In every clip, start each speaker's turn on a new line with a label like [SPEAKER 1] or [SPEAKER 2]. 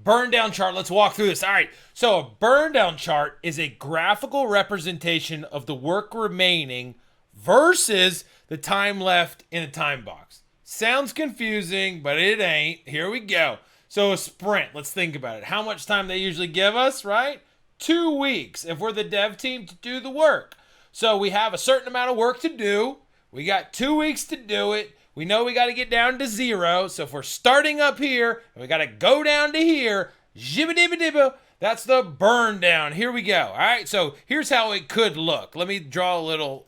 [SPEAKER 1] burn down chart. Let's walk through this. All right. So a burn down chart is a graphical representation of the work remaining versus the time left in a time box. Sounds confusing, but it ain't. Here we go. So a sprint, let's think about it. How much time they usually give us, right? 2 weeks if we're the dev team to do the work. So we have a certain amount of work to do. We got 2 weeks to do it. We know we got to get down to 0. So if we're starting up here and we got to go down to here, jibba-dibba-dibba, that's the burn down. Here we go. All right. So here's how it could look. Let me draw little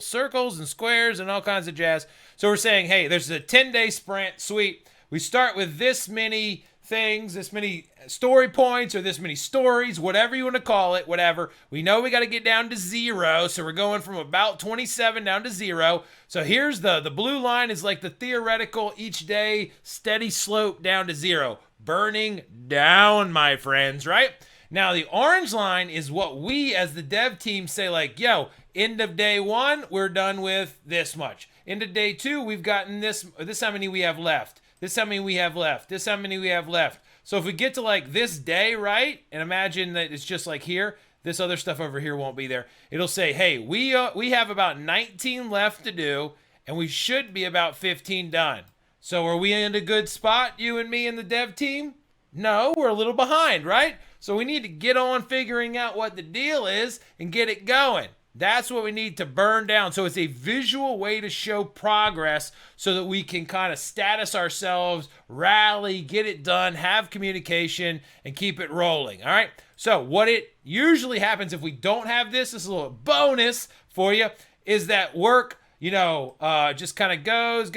[SPEAKER 1] circles and squares and all kinds of jazz. So we're saying, hey, there's a 10-day sprint. Sweet. We start with this many things, this many story points or this many stories, whatever you want to call it, whatever. We know we got to get down to 0. So we're going from about 27 down to 0. So here's the blue line is like the theoretical each day steady slope down to 0. Burning down, my friends, right? Now the orange line is what we as the dev team say like, yo, end of day 1, we're done with this much. End of day 2, we've gotten this how many we have left. This how many we have left. This how many we have left. So if we get to like this day, right? And imagine that it's just like here. This other stuff over here won't be there. It'll say, hey, we have about 19 left to do, and we should be about 15 done. So are we in a good spot, you and me and the dev team? No, we're a little behind, right? So we need to get on figuring out what the deal is and get it going. That's what we need to burn down. So it's a visual way to show progress so that we can kind of status ourselves, rally, get it done, have communication, and keep it rolling. All right. So what it usually happens if we don't have this is a little bonus for you, is that work, just kind of goes.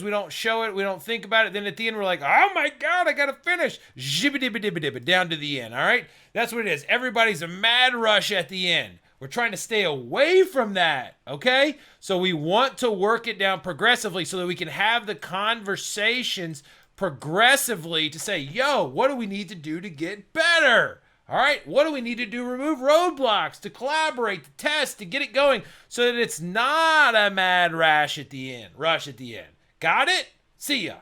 [SPEAKER 1] We don't show it. We don't think about it. Then at the end, we're like, oh my God, I got to finish. Jibba-dibba-dibba-dibba, down to the end. All right. That's what it is. Everybody's a mad rush at the end. We're trying to stay away from that, okay? So we want to work it down progressively so that we can have the conversations progressively to say, yo, what do we need to do to get better? All right, what do we need to do? Remove roadblocks, to collaborate, to test, to get it going so that it's not a mad rush at the end. Got it? See ya.